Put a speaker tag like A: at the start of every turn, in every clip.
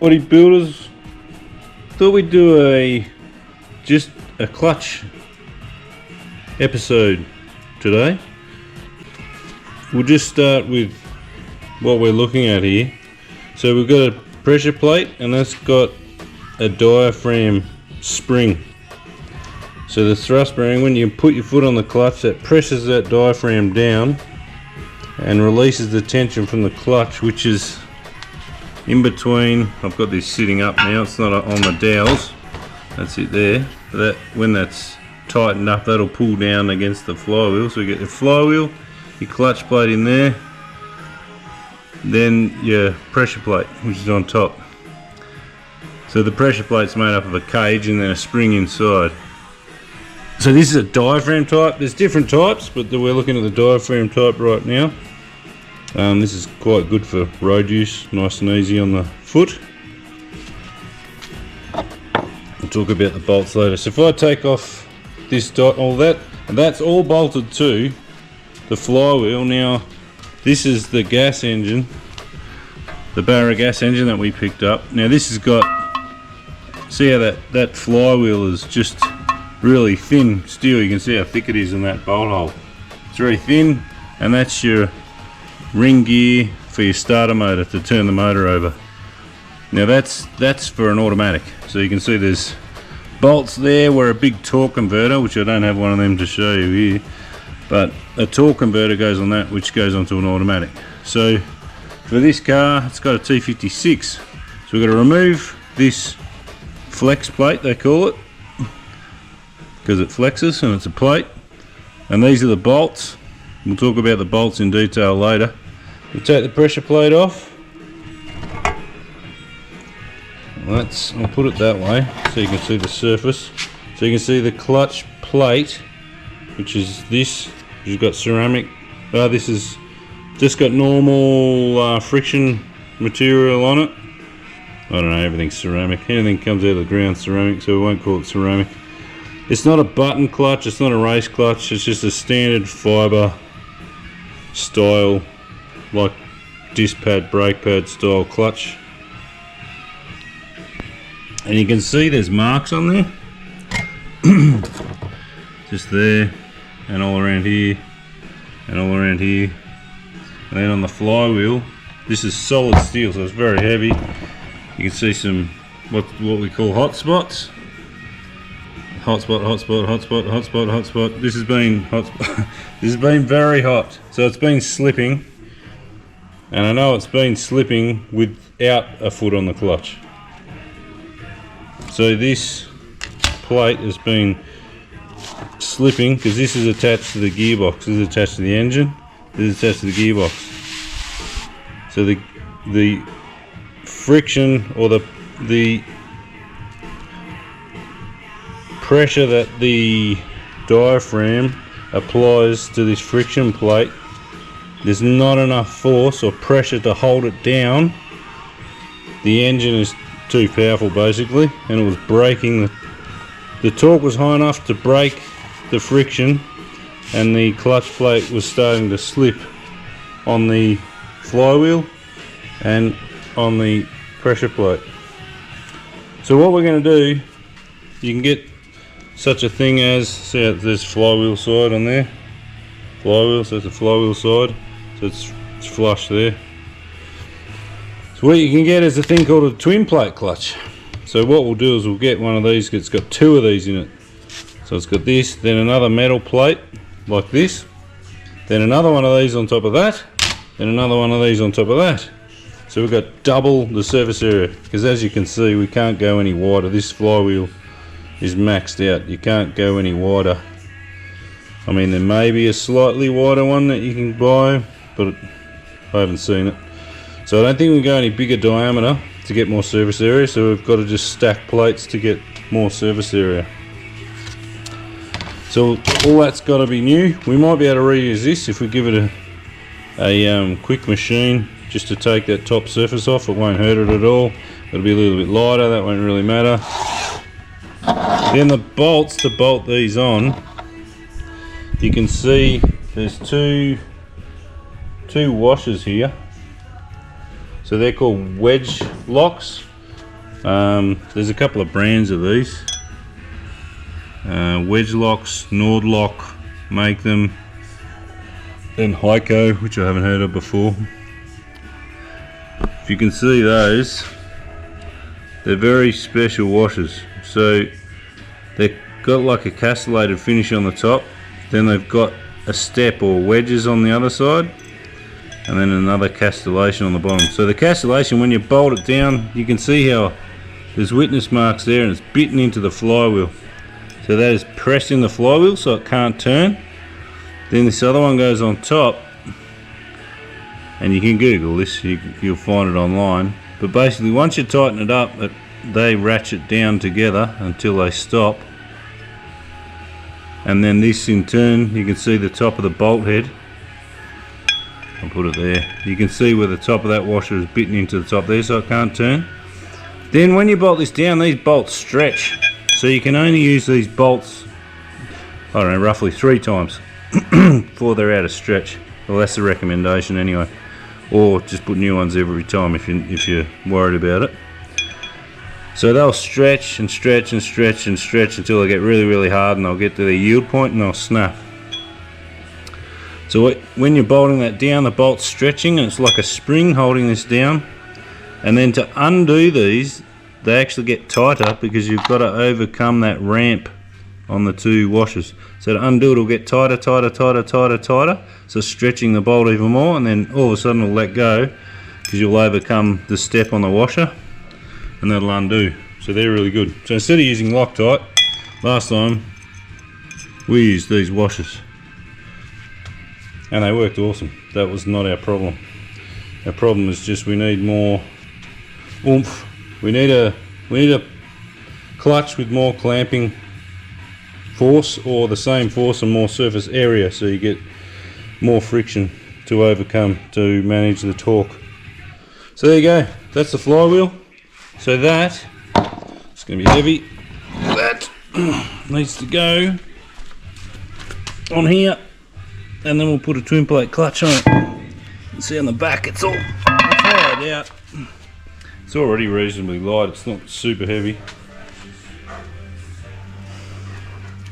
A: Bodybuilders, thought we'd do just a clutch episode today. We'll just start with what we're looking at here. So we've got a pressure plate and that's got a diaphragm spring. So the thrust bearing, when you put your foot on the clutch, that presses that diaphragm down and releases the tension from the clutch, which is in between. I've got this sitting up now, it's not on the dowels, that's it there. But when that's tightened up, that'll pull down against the flywheel. So we get the flywheel, your clutch plate in there, then your pressure plate, which is on top. So the pressure plate's made up of a cage and then a spring inside. So this is a diaphragm type. There's different types, but we're looking at the diaphragm type right now. This is quite good for road use, nice and easy on the foot. We'll talk about the bolts later. So if I take off this that's all bolted to the flywheel. Now this is the gas engine, the Barra gas engine that we picked up. Now this has got, see how that flywheel is just really thin steel. You can see how thick it is in that bolt hole. It's very thin, and that's your ring gear for your starter motor to turn the motor over. Now that's for an automatic. So you can see there's bolts there where a big torque converter, which I don't have one of them to show you here, but a torque converter goes on that, which goes onto an automatic. So for this car, it's got a T56. So we've got to remove this flex plate, they call it, because it flexes and it's a plate. And these are the bolts. We'll talk about the bolts in detail later. We'll take the pressure plate off. I'll put it that way so you can see the surface. So you can see the clutch plate, which is this. You've got ceramic. This is just got normal friction material on it. I don't know, everything's ceramic. Anything comes out of the ground ceramic, so we won't call it ceramic. It's not a button clutch, it's not a race clutch, it's just a standard fibre style, like disc pad, brake pad style clutch. And you can see there's marks on there. Just there, and all around here, and all around here. And then on the flywheel, this is solid steel, so it's very heavy. You can see some what we call hot spots. Hot spot, hot spot, hot spot, hot spot, hot spot. This has been hot spot. This has been very hot. So it's been slipping. And I know it's been slipping without a foot on the clutch. So this plate has been slipping because this is attached to the gearbox. This is attached to the engine. This is attached to the gearbox. So the friction, or the pressure that the diaphragm applies to this friction plate, there's not enough force or pressure to hold it down. The engine is too powerful basically, and it was breaking. The torque was high enough to break the friction, and the clutch plate was starting to slip on the flywheel and on the pressure plate. So what we're going to do, you can get such a thing as, see how there's flywheel side on there, flywheel, so it's a flywheel side, so it's flush there. So what you can get is a thing called a twin plate clutch. So what we'll do is we'll get one of these, it's got two of these in it. So it's got this, then another metal plate like this, then another one of these on top of that, then another one of these on top of that. So we've got double the surface area, because as you can see we can't go any wider. This flywheel is maxed out, you can't go any wider. I mean, there may be a slightly wider one that you can buy, but I haven't seen it. So I don't think we can go any bigger diameter to get more surface area, so we've got to just stack plates to get more surface area. So all that's got to be new. We might be able to reuse this if we give it a quick machine just to take that top surface off. It won't hurt it at all. It'll be a little bit lighter, that won't really matter. Then the bolts to bolt these on, you can see there's two washers here. So they're called wedge locks. There's a couple of brands of these. Wedge Locks, Nordlock make them, and Heiko, which I haven't heard of before. If you can see those, they're very special washers. So they've got like a castellated finish on the top, then they've got a step or wedges on the other side, and then another castellation on the bottom. So the castellation, when you bolt it down, you can see how there's witness marks there and it's bitten into the flywheel. So that is pressed in the flywheel so it can't turn. Then this other one goes on top, and you can Google this, you'll find it online. But basically once you tighten it up, they ratchet down together until they stop. And then this in turn, you can see the top of the bolt head. I'll put it there. You can see where the top of that washer is bitten into the top there so it can't turn. Then when you bolt this down, these bolts stretch. So you can only use these bolts, I don't know, roughly 3 times before they're out of stretch. Well, that's the recommendation anyway. Or just put new ones every time if you're worried about it. So they'll stretch and stretch and stretch and stretch until they get really, really hard, and they'll get to their yield point and they'll snap. So when you're bolting that down, the bolt's stretching and it's like a spring holding this down. And then to undo these, they actually get tighter because you've got to overcome that ramp on the 2 washers. So to undo it, it'll get tighter, tighter, tighter, tighter, tighter. So stretching the bolt even more, and then all of a sudden it'll let go because you'll overcome the step on the washer, and that'll undo. So they're really good. So instead of using Loctite, last time we used these washers, and they worked awesome. That was not our problem. Our problem is just we need more oomph. We need a clutch with more clamping force, or the same force and more surface area, so you get more friction to overcome to manage the torque. So there you go, that's the flywheel. So that, it's going to be heavy, that needs to go on here, and then we'll put a twin plate clutch on it. You can see on the back it's all fired out. It's already reasonably light, it's not super heavy.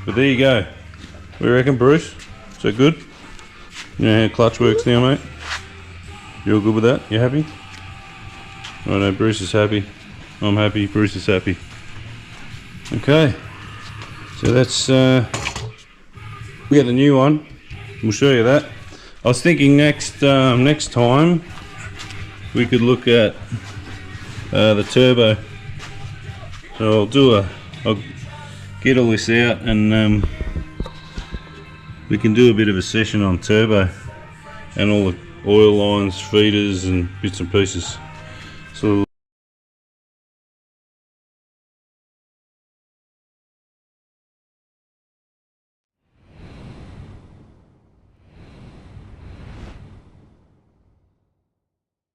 A: But there you go. What do you reckon, Bruce? Is that good? You know how clutch works now, mate? You all good with that? You happy? Oh no, Bruce is happy. I'm happy, Bruce is happy. Okay. So that's, we got the new one. We'll show you that. I was thinking next time we could look at the turbo. So I'll get all this out, and we can do a bit of a session on turbo and all the oil lines, feeders and bits and pieces. So